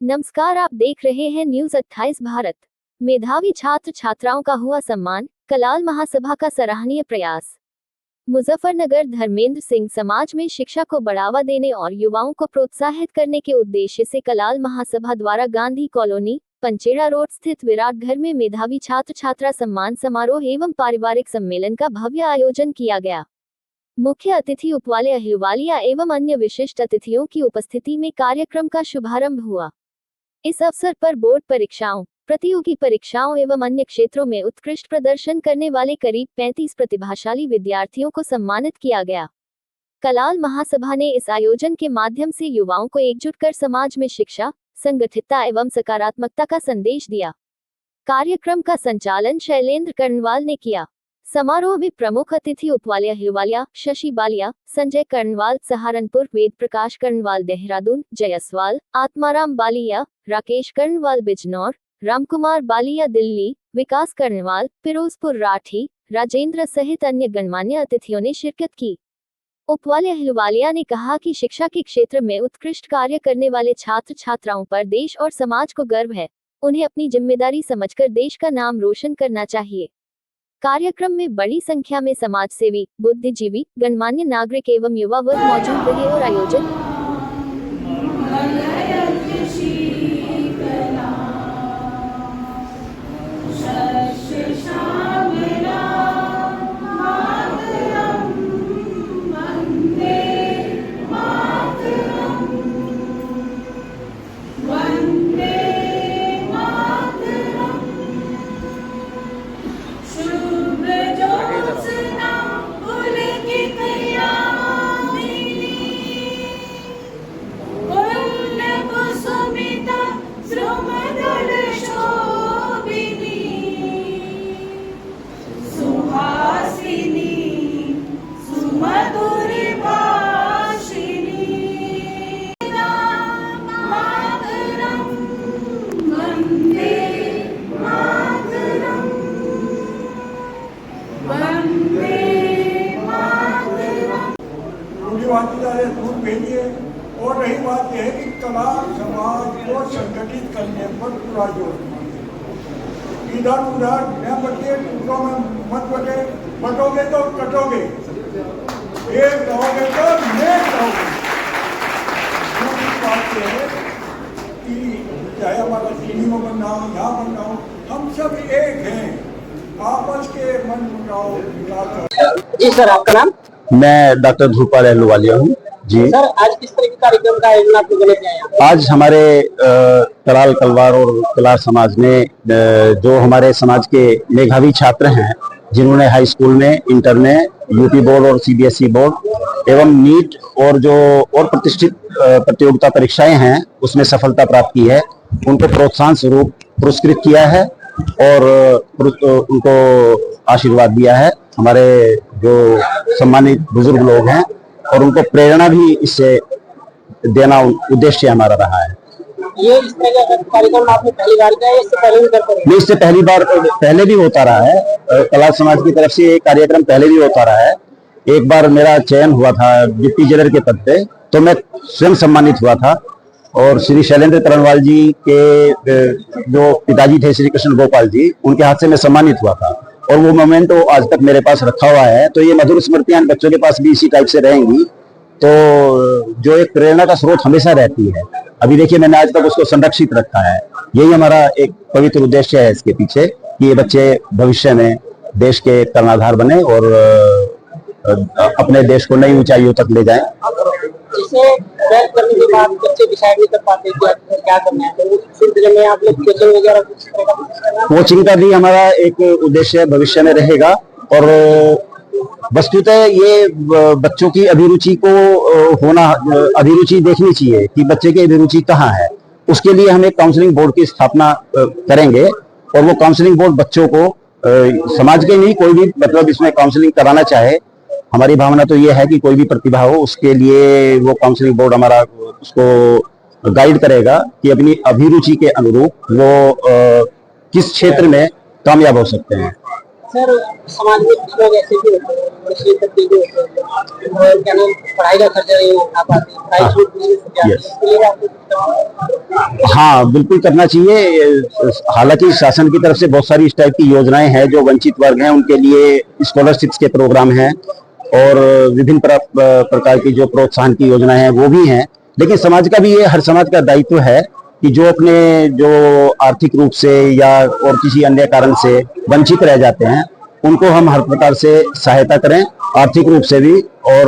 नमस्कार, आप देख रहे हैं न्यूज 28 भारत। मेधावी छात्र छात्राओं का हुआ सम्मान, कलाल महासभा का सराहनीय प्रयास। मुजफ्फरनगर धर्मेंद्र सिंह समाज में शिक्षा को बढ़ावा देने और युवाओं को प्रोत्साहित करने के उद्देश्य से कलाल महासभा द्वारा गांधी कॉलोनी, पंचेड़ा रोड स्थित विराट घर में मेधावी छात्र छात्रा सम्मान समारोह एवं पारिवारिक सम्मेलन का भव्य आयोजन किया गया। मुख्य अतिथि उपवाले अहिलवालिया एवं अन्य विशिष्ट अतिथियों की उपस्थिति में कार्यक्रम का शुभारंभ हुआ। इस अवसर पर बोर्ड परीक्षाओं, प्रतियोगी परीक्षाओं एवं अन्य क्षेत्रों में उत्कृष्ट प्रदर्शन करने वाले करीब 35 प्रतिभाशाली विद्यार्थियों को सम्मानित किया गया। कलाल महासभा ने इस आयोजन के माध्यम से युवाओं को एकजुट कर समाज में शिक्षा, संगठितता एवं सकारात्मकता का संदेश दिया। कार्यक्रम का संचालन शैलेंद्र कर्णवाल ने किया। समारोह में प्रमुख अतिथि उपवाले अहिलवालिया, शशि बालिया, संजय कर्णवाल सहारनपुर, वेद प्रकाश कर्णवाल देहरादून, जयसवाल, आत्माराम बालिया, राकेश कर्णवाल बिजनौर, रामकुमार बालिया दिल्ली, विकास कर्णवाल फिरोजपुर राठी, राजेंद्र सहित अन्य गणमान्य अतिथियों ने शिरकत की। उपवाले अहिलवालिया ने कहा कि शिक्षा के क्षेत्र में उत्कृष्ट कार्य करने वाले छात्र छात्राओं पर देश और समाज को गर्व है। उन्हें अपनी जिम्मेदारी समझकर देश का नाम रोशन करना चाहिए। कार्यक्रम में बड़ी संख्या में समाजसेवी, बुद्धिजीवी, गणमान्य नागरिक एवं युवा वर्ग मौजूद रहे और आयोजन दूर भेजिए। और रही बात यह है कि कला समाज को संगठित करने पर पूरा जोर दीजिए। इधर उधर न बटिए, टुकड़ों में मत बटे, बटोगे तो कटोगे, एक रहोगे तो नेक रहोगे। बात यह है कि चाहे हमारा दिल्ली में बनना हो, यहाँ बनना हो, हम सब एक हैं। आपस के मन मुटाव। जी सर, आपका नाम? मैं डॉक्टर ध्रुपाल अहिलवालिया हूँ जी। सर, आज किस तरह के कार्यक्रम का आयोजन आप लोगों ने किया है? आज हमारे कलाल कलवार और कलार समाज ने जो हमारे समाज के मेधावी छात्र हैं, जिन्होंने हाई स्कूल में, इंटर में, यूपी बोर्ड और सीबीएसई बोर्ड एवं नीट और जो और प्रतिष्ठित प्रतियोगिता परीक्षाएं हैं उसमें सफलता प्राप्त की है, उनको प्रोत्साहन स्वरूप पुरस्कृत किया है और उनको आशीर्वाद दिया है। हमारे जो सम्मानित बुजुर्ग लोग हैं और उनको प्रेरणा भी इससे देना उद्देश्य हमारा रहा है। ये इस तरह का कार्यक्रम आपने पहली बार किया है, इससे पहले भी करते रहे? नहीं, इससे पहली बार, पहले भी होता रहा है। कला समाज की तरफ से ये कार्यक्रम पहले भी होता रहा है। एक बार मेरा चयन हुआ था डिप्टी जनरल के पद पे, तो मैं स्वयं सम्मानित हुआ था और श्री शैलेंद्र कर्णवाल जी के जो पिताजी थे श्री कृष्ण गोपाल जी, उनके हाथ से मैं सम्मानित हुआ था और वो मोमेंट आज तक मेरे पास रखा हुआ है। तो ये मधुर स्मृतियां बच्चों के पास भी इसी टाइप से रहेंगी, तो जो एक प्रेरणा का स्रोत हमेशा रहती है। अभी देखिए, मैंने आज तक उसको संरक्षित रखा है। यही हमारा एक पवित्र उद्देश्य है इसके पीछे कि ये बच्चे भविष्य में देश के कर्णधार बने और अपने देश को नई ऊंचाइयों तक ले जाएं। इसे ट्वेल्थ करने के बाद बच्चे डिसाइड नहीं कर पाते कि क्या करना है, तो फिर में आप लोग कोचिंग वगैरह कोचिंग का भी हमारा एक उद्देश्य भविष्य में रहेगा। और वस्तुतः ये बच्चों की अभिरुचि को होना, अभिरुचि देखनी चाहिए कि बच्चे की अभिरुचि कहाँ है। उसके लिए हम एक काउंसलिंग बोर्ड की स्थापना करेंगे और वो काउंसलिंग बोर्ड बच्चों को, समाज के नहीं, कोई भी मतलब इसमें काउंसलिंग कराना चाहे, हमारी भावना तो ये है कि कोई भी प्रतिभा हो उसके लिए वो काउंसलिंग बोर्ड हमारा उसको गाइड करेगा कि अपनी अभिरुचि के अनुरूप वो किस क्षेत्र में कामयाब हो सकते हैं। सर समाज में कुछ लोग ऐसे भी होते हैं, नशे करते भी होते हैं और क्या नाम पढ़ाई का खर्चा नहीं उठा पाते, पढ़ाई छूट नहीं जाती है, इसके लिए आपको हाँ, बिल्कुल करना चाहिए। हालांकि शासन की तरफ से बहुत सारी इस टाइप की योजनाएं हैं, जो वंचित वर्ग हैं उनके लिए स्कॉलरशिप्स के प्रोग्राम हैं और विभिन्न प्रकार की जो प्रोत्साहन की योजनाएं हैं वो भी हैं। लेकिन समाज का भी ये, हर समाज का दायित्व है कि जो अपने जो आर्थिक रूप से या और किसी अन्य कारण से वंचित रह जाते हैं उनको हम हर प्रकार से सहायता करें, आर्थिक रूप से भी और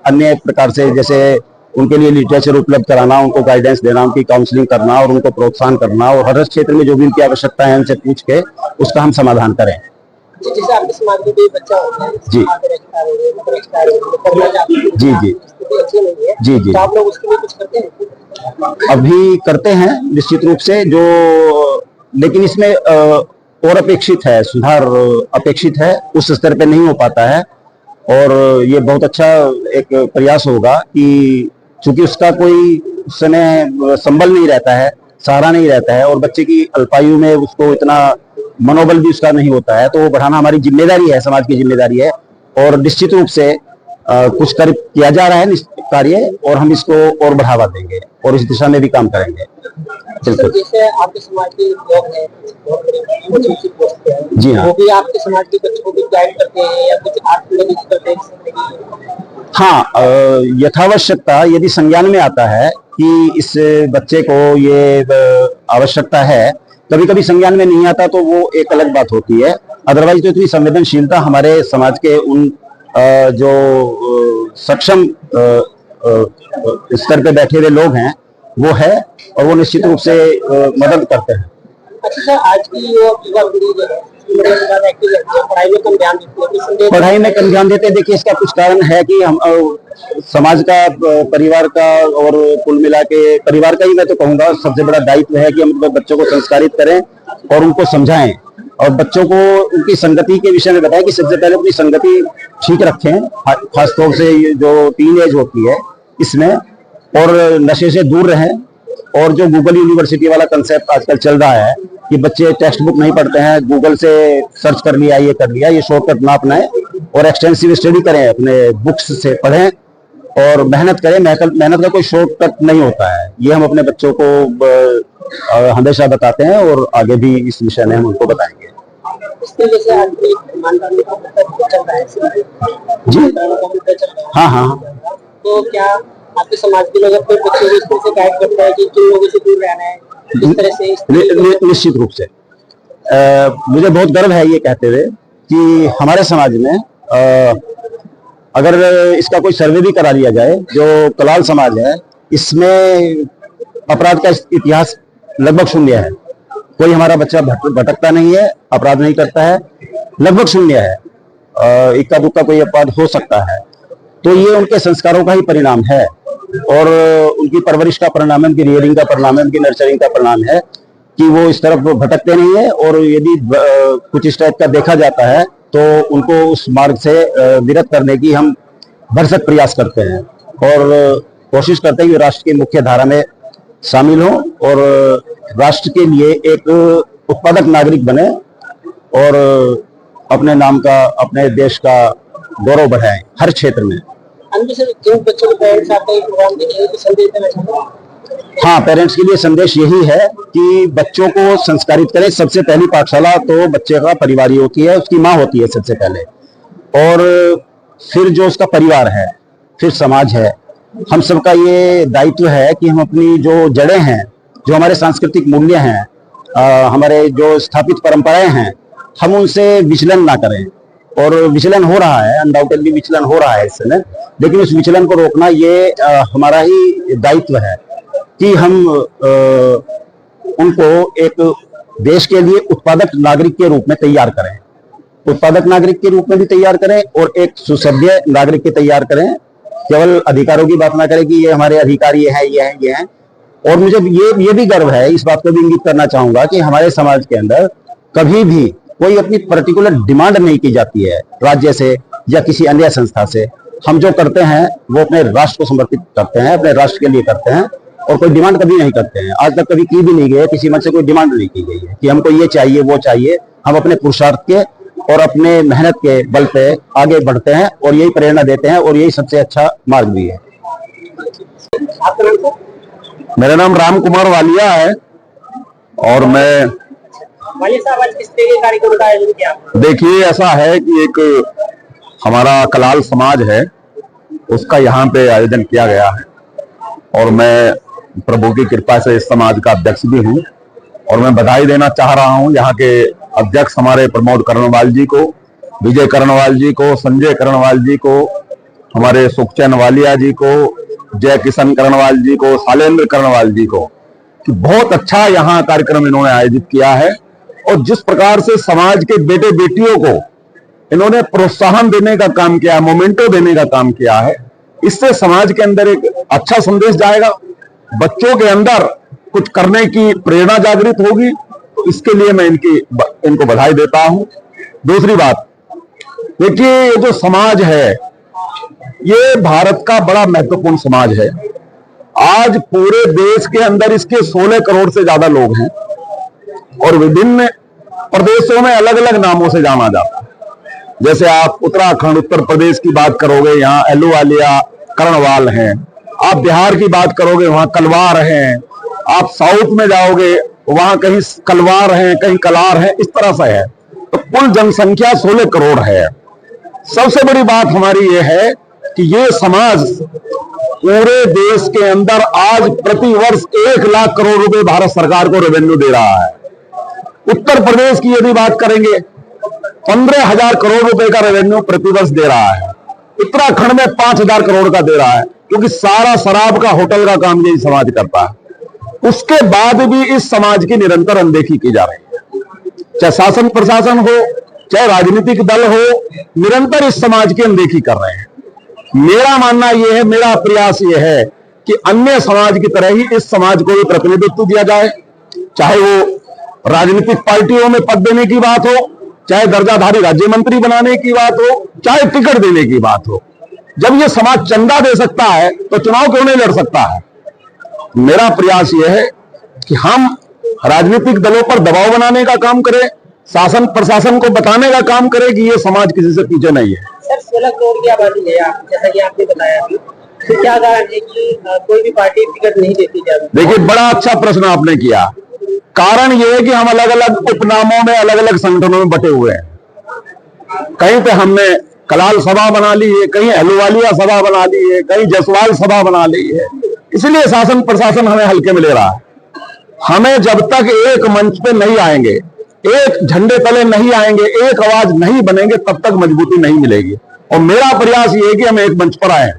अन्य प्रकार से, जैसे उनके लिए लिटरेचर उपलब्ध कराना, उनको गाइडेंस देना, उनकी काउंसलिंग करना और उनको प्रोत्साहन करना, और हर क्षेत्र में जो भी उनकी आवश्यकता है उनसे पूछ के उसका हम समाधान करें। जैसे आपके समाज में कोई बच्चा होता है जी जी जी अच्छी नहीं है जी जी तो आप लोग उसके लिए कुछ करते हैं? अभी करते हैं निश्चित रूप से, जो लेकिन इसमें और अपेक्षित है, सुधार अपेक्षित है, उस स्तर पे नहीं हो पाता है। और ये बहुत अच्छा एक प्रयास होगा कि चूंकि उसका कोई उस समय संबल नहीं रहता है, सहारा नहीं रहता है, और बच्चे की अल्पायु में उसको इतना मनोबल भी उसका नहीं होता है, तो वो बढ़ाना हमारी जिम्मेदारी है, समाज की जिम्मेदारी है। और निश्चित रूप से कुछ किया जा रहा है कार्य, और हम इसको और बढ़ावा देंगे और इस दिशा में भी काम करेंगे। बिल्कुल। जैसे आपके समाज के लोग हैं, जी हाँ, वो भी आपके समाज के बच्चों को भी गाइड करते हैं या कुछ आर्ट करते हैं? हाँ, यथावश्यकता यदि संज्ञान में आता है कि इस बच्चे को ये आवश्यकता है, कभी कभी संज्ञान में नहीं आता तो वो एक अलग बात होती है। अदरवाइज तो इतनी संवेदनशीलता हमारे समाज के उन जो सक्षम स्तर पे बैठे हुए लोग हैं वो है, और वो निश्चित रूप से मदद करते हैं। अच्छा सर, आज की युवा पीढ़ी जो है पढ़ाई में कम ध्यान देती है, पढ़ाई में कम ध्यान देते हैं। देखिए, इसका कुछ कारण है कि हम समाज का, परिवार का, और कुल मिला के परिवार का ही मैं तो कहूंगा सबसे बड़ा दायित्व है कि हम बच्चों को संस्कारित करें और उनको समझाएं, और बच्चों को उनकी संगति के विषय में बताएं कि सबसे पहले अपनी संगति ठीक रखें, खासतौर से जो टीन एज होती है इसमें, और नशे से दूर रहें। और जो गूगल यूनिवर्सिटी वाला कंसेप्ट आजकल चल रहा है कि बच्चे टेक्स्ट बुक नहीं पढ़ते हैं, गूगल से सर्च कर लिया, ये कर लिया, ये शॉर्टकट ना अपनाएं और एक्सटेंसिव स्टडी करें, अपने बुक्स से पढ़ें और मेहनत करें। मेहनत का कोई शॉर्टकट नहीं होता है, ये हम अपने बच्चों को हमेशा बताते हैं और आगे भी इस विषय में हम उनको बताएंगे। जी हाँ हाँ, तो क्या आपके समाज के लोग अपने बच्चों को इस तरह से गाइड करते हैं कि किन लोगों से दूर रहना है, इस तरह से? निश्चित रूप से मुझे बहुत गर्व है ये कहते हुए कि हमारे समाज में अगर इसका कोई सर्वे भी करा लिया जाए, जो कलाल समाज है इसमें अपराध का इतिहास लगभग शून्य है। कोई हमारा बच्चा भटकता नहीं है, अपराध नहीं करता है, लगभग शून्य है। इक्का दुक्का कोई अपराध हो सकता है, तो ये उनके संस्कारों का ही परिणाम है और उनकी परवरिश का परिणाम है, उनकी रियरिंग का परिणाम है, उनकी नर्चरिंग का परिणाम है कि वो इस तरफ भटकते नहीं है। और यदि कुछ इस टाइप का देखा जाता है तो उनको उस मार्ग से विरत करने की हम भरसक प्रयास करते हैं और कोशिश करते हैं कि राष्ट्र की मुख्य धारा में शामिल हो और राष्ट्र के लिए एक उत्पादक नागरिक बने और अपने नाम का, अपने देश का गौरव बढ़ाएं हर क्षेत्र में। बच्चों के पेरेंट्स आपका प्रोग्राम देखेंगे तो संदेश देना चाहूंगा। हाँ, पेरेंट्स के लिए संदेश यही है कि बच्चों को संस्कारित करें। सबसे पहली पाठशाला तो बच्चे का परिवार ही होती है, उसकी माँ होती है सबसे पहले, और फिर जो उसका परिवार है, फिर समाज है। हम सबका ये दायित्व है कि हम अपनी जो जड़ें हैं, जो हमारे सांस्कृतिक मूल्य हैं, हमारे जो स्थापित परंपराएं हैं, हम उनसे विचलन ना करें। और विचलन हो रहा है, अनडाउटेडली विचलन हो रहा है इस समय, लेकिन उस विचलन को रोकना ये हमारा ही दायित्व है कि हम उनको एक देश के लिए उत्पादक नागरिक के रूप में तैयार करें, उत्पादक नागरिक के रूप में भी तैयार करें और एक सुसभ्य नागरिक के तैयार करें। केवल अधिकारों की बात ना करें कि ये हमारे अधिकार ये हैं, ये हैं, ये हैं। और मुझे ये भी गर्व है, इस बात को भी इंगित करना चाहूंगा कि हमारे समाज के अंदर कभी भी कोई अपनी पर्टिकुलर डिमांड नहीं की जाती है राज्य से या किसी अन्य संस्था से। हम जो करते हैं वो अपने राष्ट्र को समर्पित करते हैं, अपने राष्ट्र के लिए करते हैं और कोई डिमांड कभी नहीं करते हैं। आज तक कभी की भी नहीं गई है, किसी मन से कोई डिमांड नहीं की गई है कि हमको ये चाहिए वो चाहिए। हम अपने पुरुषार्थ के और अपने मेहनत के बल पे आगे बढ़ते हैं और यही प्रेरणा देते हैं और यही सबसे अच्छा मार्ग भी है। आपका नाम सर? मेरा नाम राम कुमार वालिया है और मैं वालिया साहब, आज किस तरह के कार्यक्रम का आयोजन किया? देखिए, ऐसा है कि एक हमारा कलाल समाज है, उसका यहाँ पे आयोजन किया गया है और मैं प्रभु की कृपा से इस समाज का अध्यक्ष भी हूँ और मैं बधाई देना चाह रहा हूँ यहाँ के अध्यक्ष हमारे प्रमोद कर्णवाल जी को, विजय कर्णवाल जी को, संजय कर्णवाल जी को, हमारे सुखचैन वालिया जी को, जय किशन कर्णवाल जी को, शालेंद्र कर्णवाल जी को, कि बहुत अच्छा यहाँ कार्यक्रम इन्होंने आयोजित किया है और जिस प्रकार से समाज के बेटे बेटियों को इन्होंने प्रोत्साहन देने का काम किया है, मोमेंटो देने का काम किया है, इससे समाज के अंदर एक अच्छा संदेश जाएगा, बच्चों के अंदर कुछ करने की प्रेरणा जागृत होगी। तो इसके लिए मैं इनको बधाई देता हूं। दूसरी बात, देखिए, ये जो समाज है ये भारत का बड़ा महत्वपूर्ण समाज है। आज पूरे देश के अंदर इसके 16 करोड़ से ज्यादा लोग हैं और विभिन्न प्रदेशों में अलग अलग नामों से जाना जाता है। जैसे आप उत्तराखंड, उत्तर प्रदेश की बात करोगे, यहाँ अहलूवालिया कर्णवाल हैं। आप बिहार की बात करोगे, वहां कलवार हैं। आप साउथ में जाओगे, वहां कहीं कलवार हैं, कहीं कलार हैं, इस तरह से है। तो कुल जनसंख्या 16 करोड़ है। सबसे बड़ी बात हमारी ये है कि ये समाज पूरे देश के अंदर आज प्रति वर्ष 1 लाख करोड़ रुपए भारत सरकार को रेवेन्यू दे रहा है। उत्तर प्रदेश की यदि बात करेंगे, 15,000 करोड़ रुपए का रेवेन्यू प्रतिवर्ष दे रहा है। उत्तराखंड में 5,000 करोड़ का दे रहा है, क्योंकि सारा शराब का, होटल का काम यही समाज करता है। उसके बाद भी इस समाज की निरंतर अनदेखी की जा रही है, चाहे शासन प्रशासन हो, चाहे राजनीतिक दल हो, निरंतर इस समाज की अनदेखी कर रहे हैं। मेरा मानना यह है, मेरा प्रयास यह है कि अन्य समाज की तरह ही इस समाज को भी प्रतिनिधित्व दिया जाए, चाहे वो राजनीतिक पार्टियों में पद देने की बात हो, चाहे दर्जाधारी राज्य मंत्री बनाने की बात हो, चाहे टिकट देने की बात हो। जब ये समाज चंदा दे सकता है तो चुनाव क्यों नहीं लड़ सकता है? मेरा प्रयास यह है कि हम राजनीतिक दलों पर दबाव बनाने का काम करें, शासन प्रशासन को बताने का काम करें कि ये समाज किसी से पीछे नहीं है। सर, 16 करोड़ की आबादी है, जैसा कि आपने बताया अभी, तो क्या कारण है कि कोई भी पार्टी टिकट नहीं देती जा रही? देखिए, बड़ा अच्छा प्रश्न आपने किया। कारण यह है कि हम अलग अलग उपनामों में, अलग अलग संगठनों में बटे हुए हैं। कहीं पे हमने कलाल सभा बना ली है, कहीं अहलूवालिया सभा बना ली है, कहीं जसवाल सभा बना ली है। इसलिए शासन प्रशासन हमें हल्के में ले रहा है। हमें जब तक एक मंच पे नहीं आएंगे, एक झंडे तले नहीं आएंगे, एक आवाज नहीं बनेंगे, तब तक मजबूती नहीं मिलेगी। और मेरा प्रयास ये है कि हम एक मंच पर आए।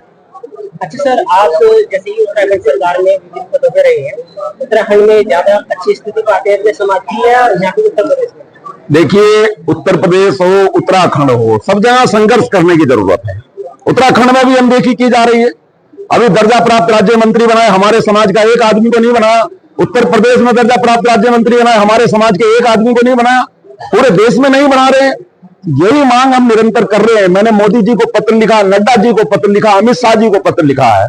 अच्छा सर, आप जैसे ही उत्तराखंड सरकार में विभिन्न पदों पर रहे हैं, उत्तराखंड में ज्यादा अच्छी स्थिति पाते हैं अपने समाज की या यहाँ पे उत्तर प्रदेश में? देखिए, उत्तर प्रदेश हो, उत्तराखंड हो, सब जगह संघर्ष करने की जरूरत है। उत्तराखंड में भी अनदेखी की जा रही है। अभी दर्जा प्राप्त राज्य मंत्री बनाए, हमारे समाज का एक आदमी को नहीं बनाया। उत्तर प्रदेश में दर्जा प्राप्त राज्य मंत्री बनाए, हमारे समाज के एक आदमी को नहीं बनाया। पूरे देश में नहीं बना रहे। यही मांग हम निरंतर कर रहे हैं। मैंने मोदी जी को पत्र लिखा, नड्डा जी को पत्र लिखा, अमित शाह जी को पत्र लिखा है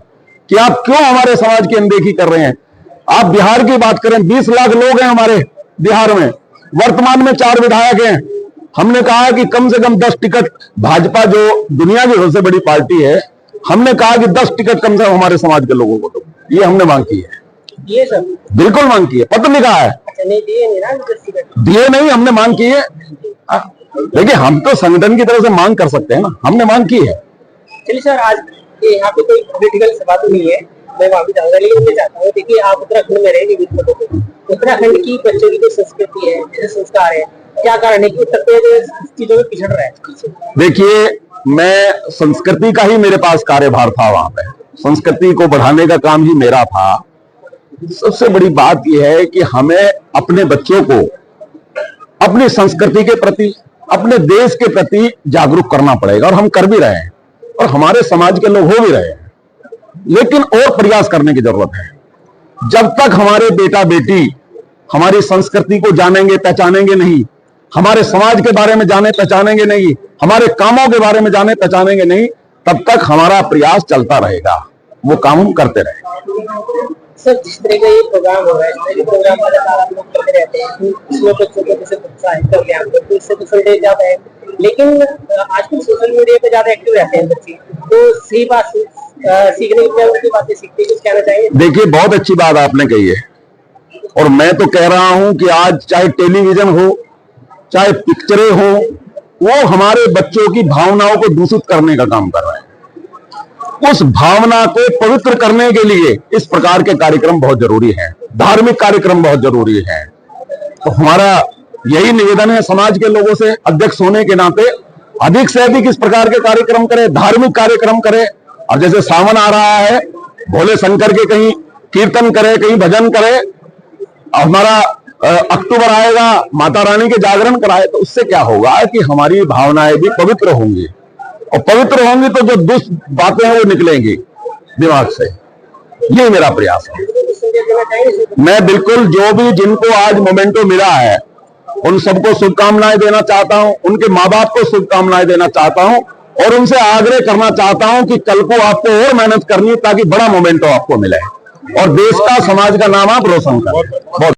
कि आप क्यों हमारे समाज की अनदेखी कर रहे हैं। आप बिहार की बात करें, 20 लाख लोग हैं हमारे बिहार में, वर्तमान में 4 विधायक हैं। हमने कहा है कि कम से कम 10 टिकट, भाजपा जो दुनिया की सबसे बड़ी पार्टी है, हमने कहा कि 10 टिकट कम से कम हमारे समाज के लोगों को दो। ये हमने मांग की है। दिए सब? बिल्कुल मांग की है, पत्र लिखा है। अच्छा, नहीं दिए नहीं ना, 10 टिकट दिए नहीं, हमने मांग की है। देखिए, हम तो संगठन की तरफ से मांग कर सकते हैं ना, हमने मांग की है। चलिए सर, आज यहाँ पे कोई पॉलिटिकल सभा तो नहीं है, मैं वहां भी जाऊंगा, लेकिन मैं चाहता हूँ, देखिए आप उत्तराखंड में रहे विभिन्न पदों पे, उत्तराखंड की बच्चों की जो संस्कृति है, जैसे संस्कार है, क्या कारण है कि उत्तर प्रदेश चीजों में पिछड़ रहा है? देखिए, मैं संस्कृति का ही मेरे पास कार्यभार था वहां पे, संस्कृति को बढ़ाने का काम ही मेरा था। सबसे बड़ी बात यह है कि हमें अपने बच्चों को अपनी संस्कृति के प्रति, अपने देश के प्रति जागरूक करना पड़ेगा, और हम कर भी रहे हैं और हमारे समाज के लोग हो भी रहे हैं। लेकिन और प्रयास करने की जरूरत है। जब तक हमारे बेटा बेटी हमारी संस्कृति को जानेंगे पहचानेंगे नहीं, हमारे समाज के बारे में जाने पहचानेंगे नहीं, हमारे कामों के बारे में जाने पहचानेंगे नहीं, तब तक हमारा प्रयास चलता रहेगा। वो काम हम करते रहेंगे। सर, जिस तरह का ये प्रोग्राम हो रहा है, इस तरह के प्रोग्राम लगातार आप लोग करते रहते हैं, इसमें बच्चों को जैसे प्रोत्साहित करके आपको, तो इससे तो संदेश जाता है लेकिन आजकल सोशल मीडिया पे ज्यादा एक्टिव रहते हैं बच्चे, तो सही बात सीखने की उनकी बातें सीखते कुछ कहना चाहिए। देखिए, बहुत अच्छी बात आपने कही है, और मैं तो कह रहा हूं कि आज चाहे टेलीविजन हो, चाहे पिक्चरें हो, वो हमारे बच्चों की भावनाओं को दूषित करने का काम कर रहे हैं। उस भावना को पवित्र करने के लिए इस प्रकार के कार्यक्रम बहुत जरूरी हैं, धार्मिक कार्यक्रम बहुत जरूरी हैं। तो हमारा यही निवेदन है समाज के लोगों से, अध्यक्ष होने के नाते अधिक से अधिक इस प्रकार के कार्यक्रम करें, धार्मिक कार्यक्रम करें। अब जैसे सावन आ रहा है, भोले शंकर के कहीं कीर्तन करे, कहीं भजन करे। हमारा अक्टूबर आएगा, माता रानी के जागरण कराए, तो उससे क्या होगा कि हमारी भावनाएं भी पवित्र होंगी, और पवित्र होंगी तो जो दुष्ट बातें हैं वो निकलेंगी दिमाग से। ये मेरा प्रयास है। मैं बिल्कुल जो भी जिनको आज मोमेंटो मिला है उन सबको शुभकामनाएं देना चाहता हूं, उनके माँ बाप को शुभकामनाएं देना चाहता हूं, और उनसे आग्रह करना चाहता हूं कि कल को आपको और मेहनत करनी है ताकि बड़ा मोमेंटो आपको मिले और देश का, समाज का नाम आप रोशन करें। बहुत